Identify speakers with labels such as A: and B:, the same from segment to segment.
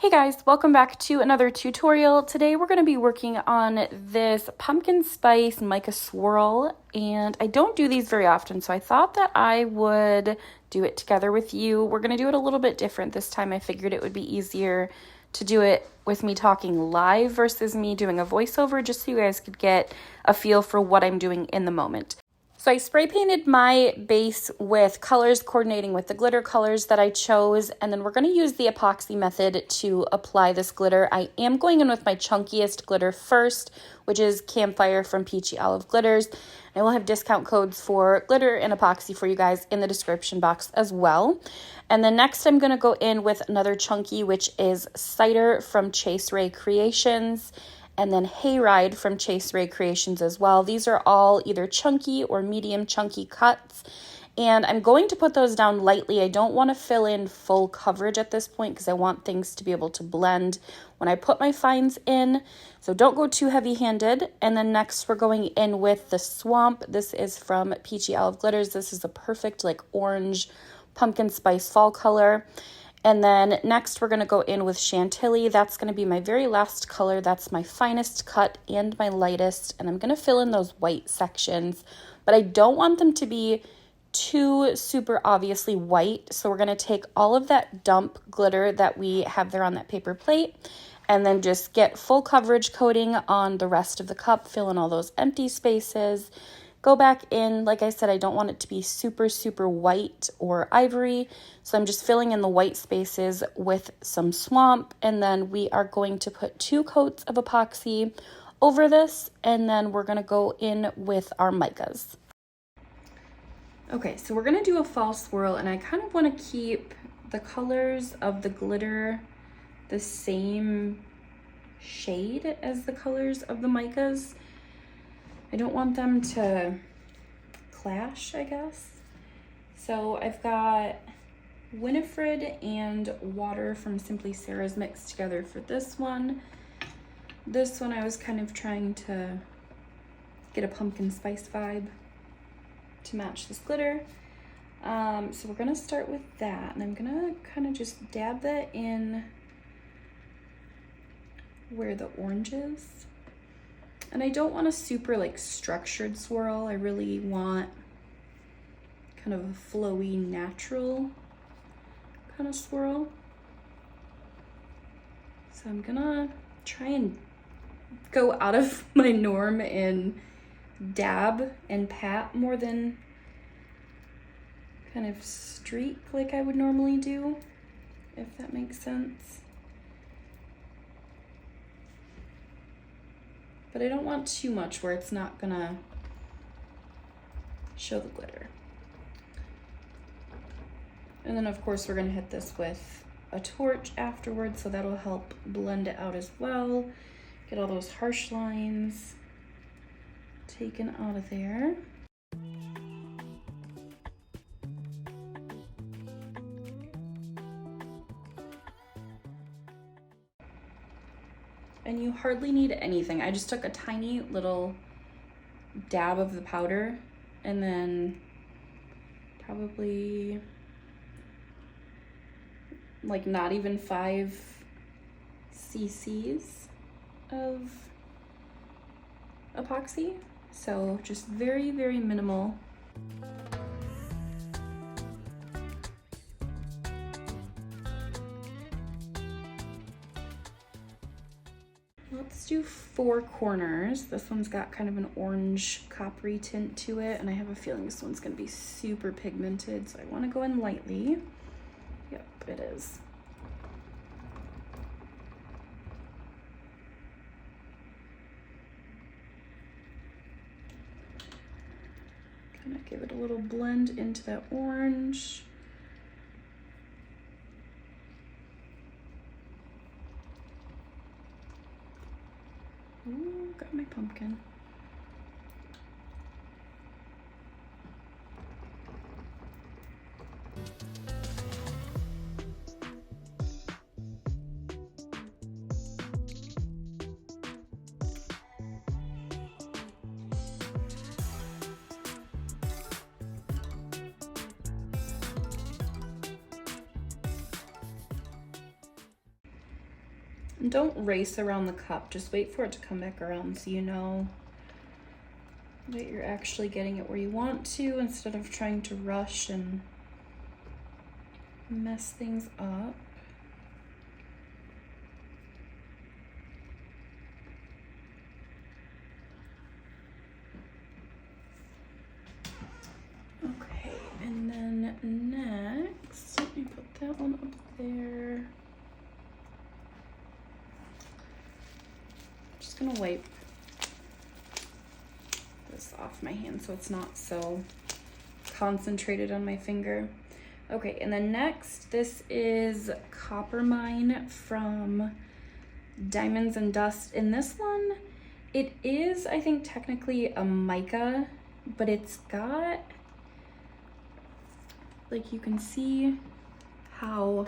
A: Hey guys, welcome back to another tutorial. Today we're going to be working on this pumpkin spice Mica Swirl, and I don't do these very often, so I thought that I would do it together with you. We're going to do it a little bit different this time. I figured it would be easier to do it with me talking live versus me doing a voiceover, just so you guys could get a feel for what I'm doing in the moment. So I spray painted my base with colors coordinating with the glitter colors that I chose, and then we're going to use the epoxy method to apply this glitter. I am going in with my chunkiest glitter first, which is Campfire from Peachy Glitters. I will have discount codes for glitter and epoxy for you guys in the description box as well. And then next I'm going to go in with another chunky, which is Cider from Rae Creations. And then Hayride from Rae Creations as well. These are all either chunky or medium chunky cuts. And I'm going to put those down lightly. I don't want to fill in full coverage at this point because I want things to be able to blend when I put my fines in. So don't go too heavy-handed. And then next we're going in with the Swamp. This is from Peachy Glitters. This is a perfect like orange pumpkin spice fall color. And then next we're going to go in with Chantilly. That's going to be my very last color. That's my finest cut and my lightest. And I'm going to fill in those white sections, but I don't want them to be too super obviously white. So we're going to take all of that dump glitter that we have there on that paper plate and then just get full coverage coating on the rest of the cup, fill in all those empty spaces. Go back in, like I said, I don't want it to be super, super white or ivory. So I'm just filling in the white spaces with some Swamp. And then we are going to put 2 coats of epoxy over this. And then we're going to go in with our Micas. Okay, so we're going to do a fall swirl. And I kind of want to keep the colors of the glitter the same shade as the colors of the Micas. I don't want them to clash, I guess. So I've got Winifred and water from Simply Sarah's mixed together for this one. This one I was kind of trying to get a pumpkin spice vibe to match this glitter. So we're gonna start with that, and I'm gonna kind of just dab that in where the orange is. And I don't want a super like structured swirl. I really want kind of a flowy, natural kind of swirl. So I'm gonna try and go out of my norm and dab and pat more than kind of streak like I would normally do, if that makes sense. But I don't want too much where it's not gonna show the glitter. And then of course we're gonna hit this with a torch afterwards, so that'll help blend it out as well. Get all those harsh lines taken out of there. And you hardly need anything. I just took a tiny little dab of the powder and then probably like not even 5 cc's of epoxy. So just very, very minimal. Let's do 4 corners. This one's got kind of an orange coppery tint to it, and I have a feeling this one's gonna be super pigmented, so I wanna go in lightly. Yep, it is. Kind of give it a little blend into that orange. Ooh, got my pumpkin. And don't race around the cup, just wait for it to come back around so you know that you're actually getting it where you want to instead of trying to rush and mess things up. Okay, and then next, let me put that one up there. Just gonna wipe this off my hand so it's not so concentrated on my finger. Okay, and then next, this is Copper Mine from Diamonds and Dust. In this one, it is, I think, technically a mica, but it's got, like, you can see how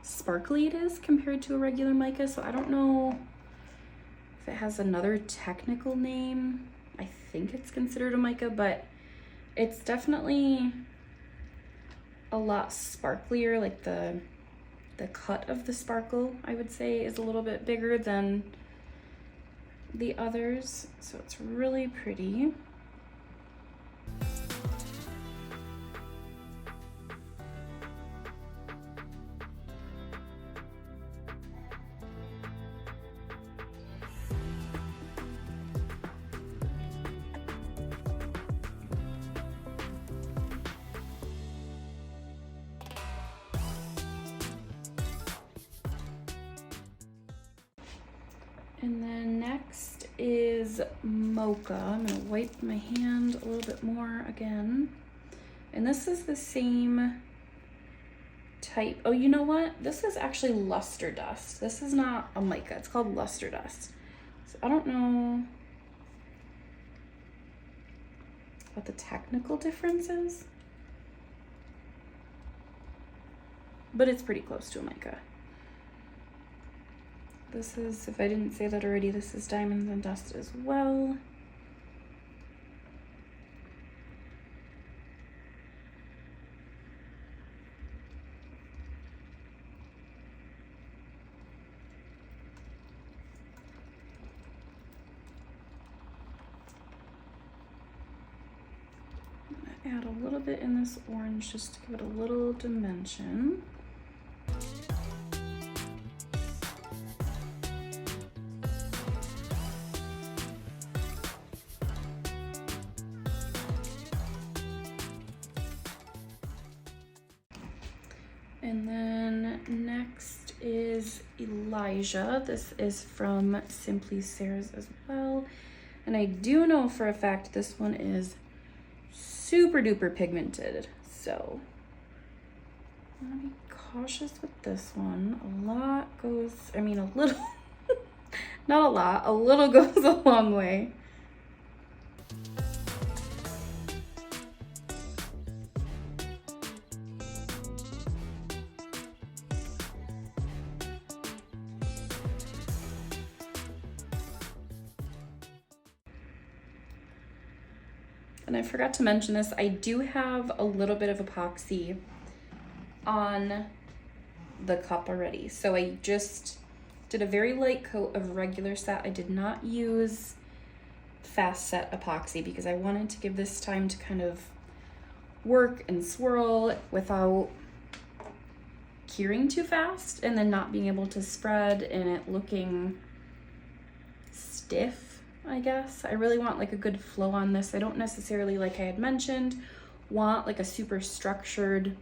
A: sparkly it is compared to a regular mica, so I don't know if it has another technical name. I think it's considered a mica, but it's definitely a lot sparklier. Like the cut of the sparkle, I would say, is a little bit bigger than the others, so it's really pretty. And then next is Mocha. I'm gonna wipe my hand a little bit more again. And this is the same type. Oh, you know what? This is actually luster dust. This is not a mica, it's called luster dust. So I don't know what the technical difference is, but it's pretty close to a mica. This is, if I didn't say that already, this is Diamonds and Dust as well. I'm gonna add a little bit in this orange just to give it a little dimension. And then next is Elijah. This is from Simply Sarah's as well. And I do know for a fact this one is super duper pigmented. So I'm gonna be cautious with this one. A lot goes, I mean a little, not a lot, a little goes a long way. And I forgot to mention this, I do have a little bit of epoxy on the cup already. So I just did a very light coat of regular set. I did not use fast set epoxy because I wanted to give this time to kind of work and swirl without curing too fast and then not being able to spread and it looking stiff, I guess. I really want like a good flow on this. I don't necessarily, like I had mentioned, want like a super structured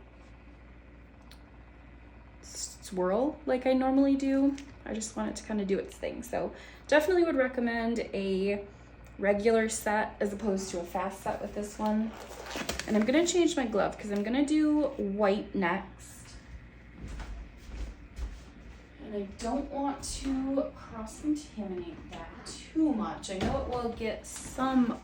A: swirl like I normally do. I just want it to kind of do its thing. So definitely would recommend a regular set as opposed to a fast set with this one. And I'm gonna change my glove because I'm gonna do white next. And I don't want to cross-contaminate that too much. I know it will get some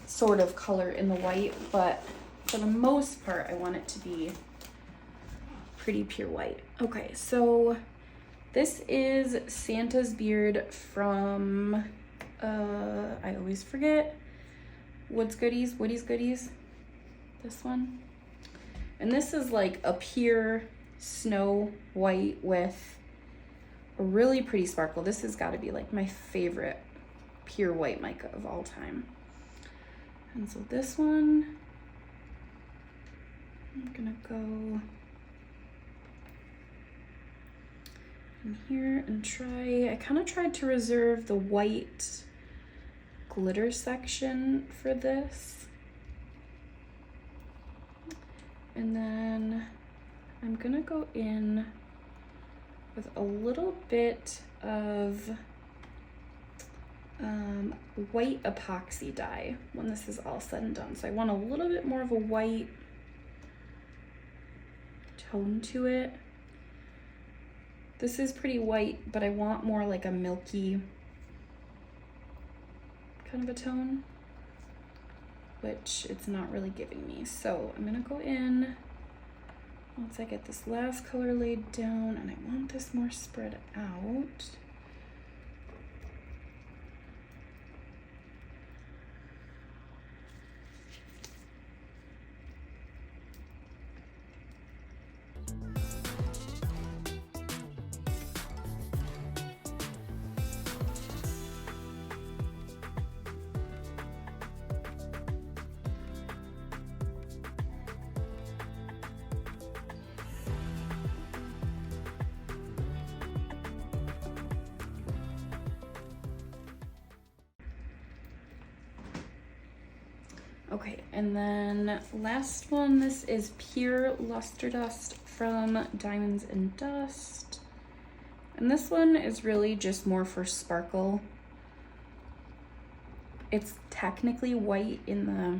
A: sort of color in the white, but for the most part, I want it to be pretty pure white. Okay, so this is Santa's Beard from, I always forget, Woode's Goodies, this one. And this is like a pure snow white with a really pretty sparkle. This has got to be like my favorite pure white mica of all time. And so this one, I'm gonna go in here and try, I kind of tried to reserve the white glitter section for this. And then I'm gonna go in with a little bit of white epoxy dye when this is all said and done. So I want a little bit more of a white tone to it. This is pretty white, but I want more like a milky kind of a tone, which it's not really giving me. So I'm gonna go in once I get this last color laid down, and I want this more spread out. Okay, and then last one, this is Pure Luster Dust from Diamonds and Dust. And this one is really just more for sparkle. It's technically white in the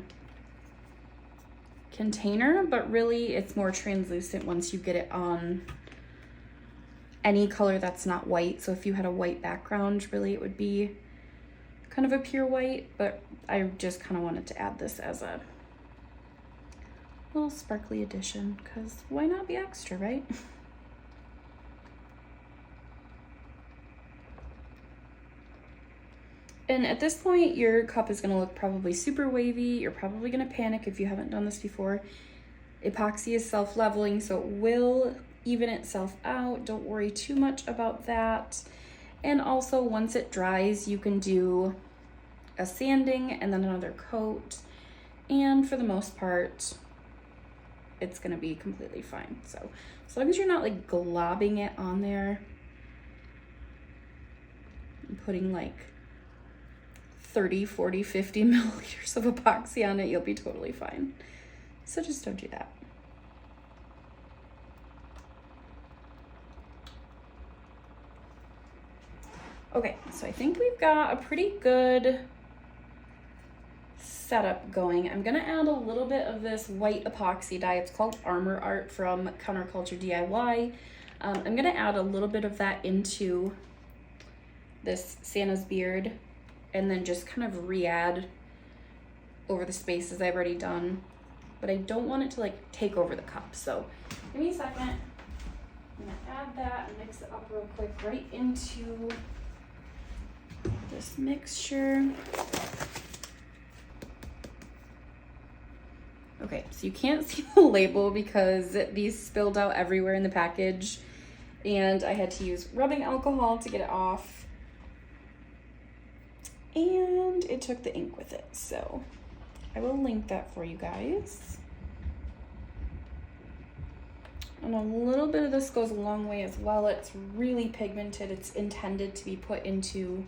A: container, but really it's more translucent once you get it on any color that's not white. So if you had a white background, really it would be kind of a pure white, but I just kind of wanted to add this as a little sparkly addition, because why not be extra, right? And at this point, your cup is gonna look probably super wavy. You're probably gonna panic if you haven't done this before. Epoxy is self-leveling, so it will even itself out. Don't worry too much about that. And also, once it dries, you can do a sanding and then another coat. And for the most part, it's gonna be completely fine. So as long as you're not like globbing it on there and putting like 30, 40, 50 milliliters of epoxy on it, you'll be totally fine. So just don't do that. Okay, so I think we've got a pretty good setup going. I'm gonna add a little bit of this white epoxy dye. It's called Armor Art from Counterculture DIY. I'm gonna add a little bit of that into this Santa's beard and then just kind of re-add over the spaces I've already done. But I don't want it to like take over the cup. So give me a second. I'm gonna add that and mix it up real quick right into this mixture. Okay, so you can't see the label because these spilled out everywhere in the package and I had to use rubbing alcohol to get it off. And it took the ink with it, so I will link that for you guys. And a little bit of this goes a long way as well. It's really pigmented. It's intended to be put into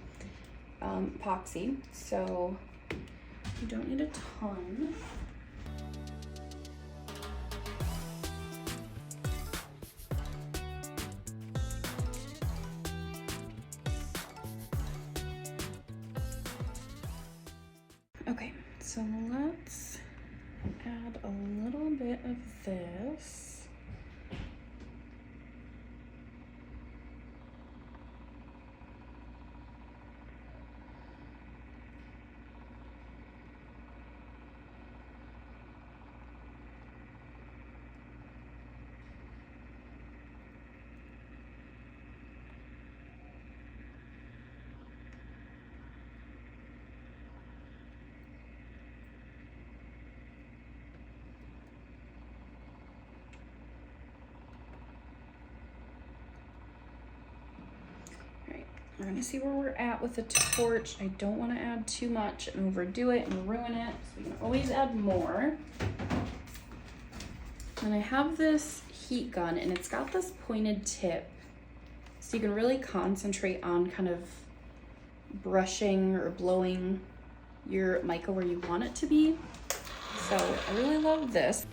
A: epoxy, so you don't need a ton. Okay, so let's add a little bit of this. we're gonna see where we're at with the torch. I don't want to add too much and overdo it and ruin it, so we can always add more. And I have this heat gun, and it's got this pointed tip, so you can really concentrate on kind of brushing or blowing your mica where you want it to be. So I really love this.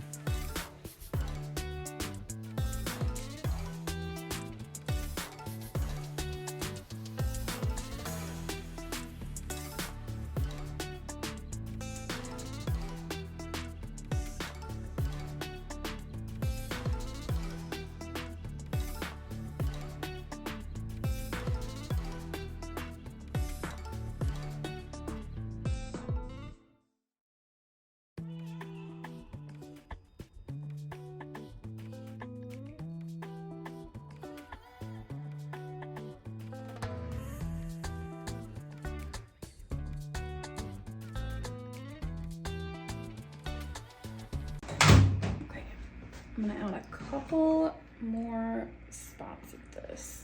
A: I'm gonna add a couple more spots of this.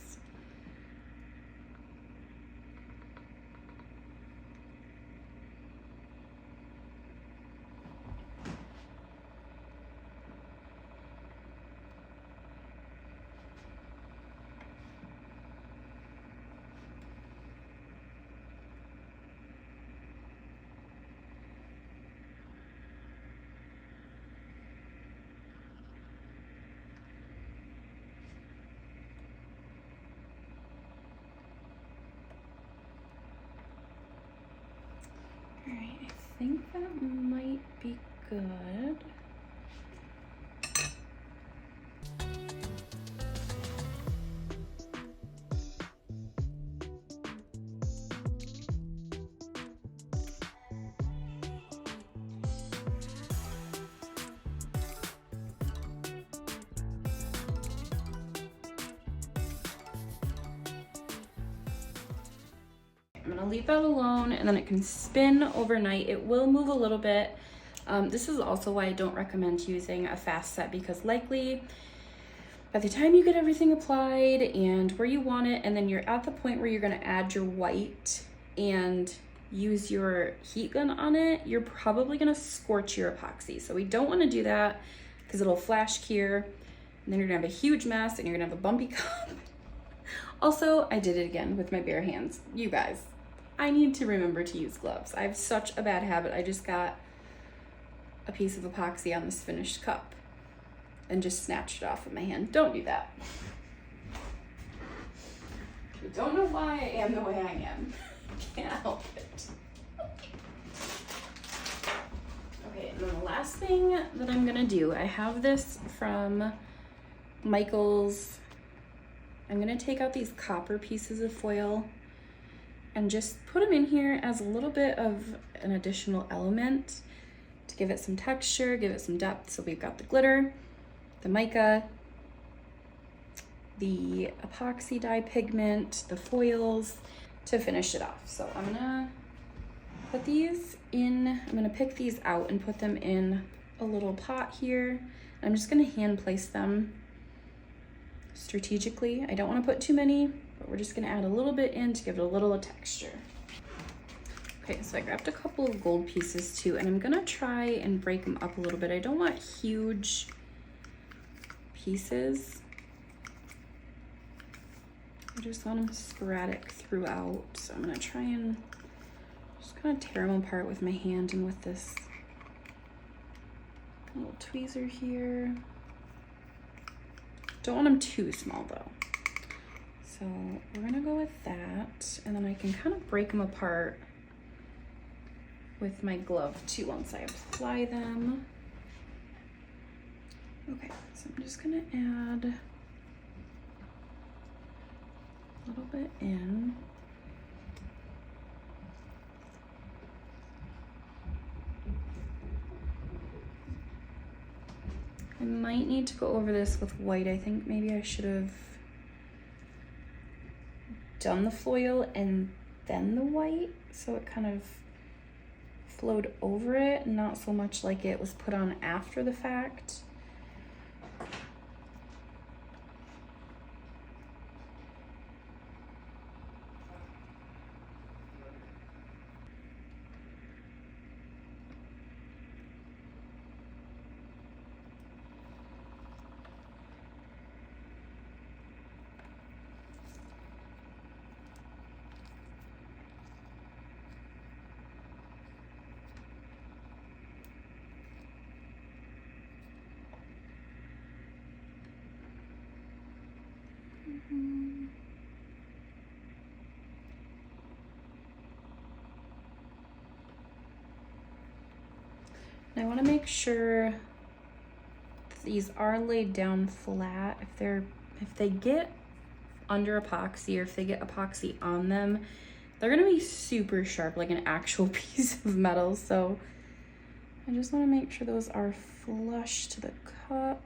A: Alright, I think that might be good. I'm gonna leave that alone, and then it can spin overnight. It will move a little bit. This is also why I don't recommend using a fast set, because likely by the time you get everything applied and where you want it, and then you're at the point where you're gonna add your white and use your heat gun on it, you're probably gonna scorch your epoxy. So we don't wanna do that, because it'll flash cure, and then you're gonna have a huge mess and you're gonna have a bumpy cup. Also, I did it again with my bare hands. You guys, I need to remember to use gloves. I have such a bad habit. I just got a piece of epoxy on this finished cup and just snatched it off with my hand. Don't do that. I don't know why I am the way I am. Can't help it. Okay, and then the last thing that I'm gonna do, I have this from Michael's. I'm gonna take out these copper pieces of foil and just put them in here as a little bit of an additional element to give it some texture, give it some depth. So we've got the glitter, the mica, the epoxy dye pigment, the foils to finish it off. So I'm gonna put these in, I'm gonna pick these out and put them in a little pot here. I'm just gonna hand place them strategically. I don't want to put too many, but we're just going to add a little bit in to give it a little texture. Okay, so I grabbed a couple of gold pieces too, and I'm going to try and break them up a little bit. I don't want huge pieces. I just want them sporadic throughout. So I'm going to try and just kind of tear them apart with my hand and with this little tweezer here. Don't want them too small though. So we're gonna go with that, and then I can kind of break them apart with my glove too once I apply them. Okay, so I'm just gonna add a little bit in. I might need to go over this with white. I think maybe I should have done the foil and then the white, so it kind of flowed over it, not so much like it was put on after the fact. I want to make sure these are laid down flat. If they get under epoxy, or if they get epoxy on them, they're gonna be super sharp, like an actual piece of metal. So I just want to make sure those are flush to the cup,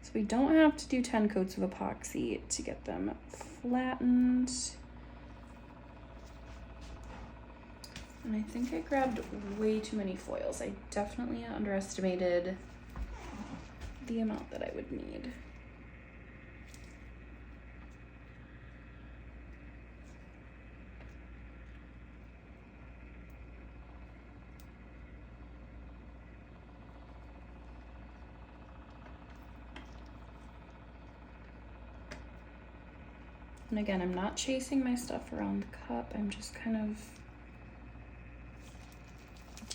A: so we don't have to do 10 coats of epoxy to get them flattened. And I think I grabbed way too many foils. I definitely underestimated the amount that I would need. And again, I'm not chasing my stuff around the cup. I'm just kind of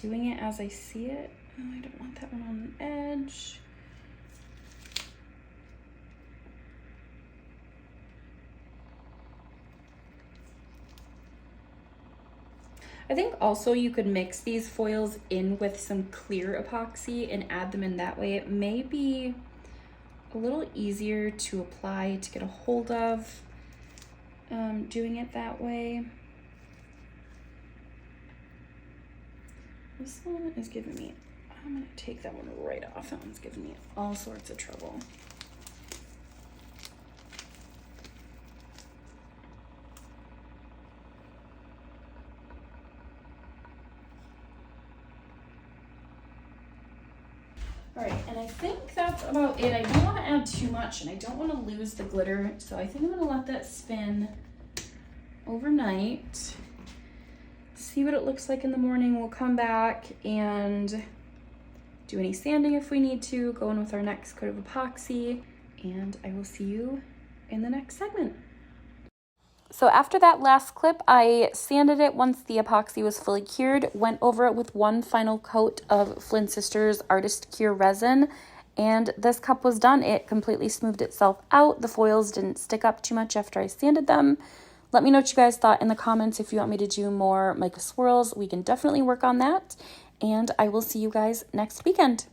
A: doing it as I see it. Oh, I don't want that one on the edge. I think also you could mix these foils in with some clear epoxy and add them in that way. It may be a little easier to apply, to get a hold of, doing it that way. This one is giving me, I'm gonna take that one right off. That one's giving me all sorts of trouble. All right, and I think that's about it. I don't want to add too much, and I don't want to lose the glitter, so I think I'm going to let that spin overnight. See what it looks like in the morning. We'll come back and do any sanding if we need to, go in with our next coat of epoxy, and I will see you in the next segment. So after that last clip, I sanded it once the epoxy was fully cured, went over it with one final coat of Flynn Sisters Artist Cure resin, and this cup was done. It completely smoothed itself out. The foils didn't stick up too much after I sanded them. Let me know what you guys thought in the comments. If you want me to do more Mica Swirls, we can definitely work on that, and I will see you guys next weekend.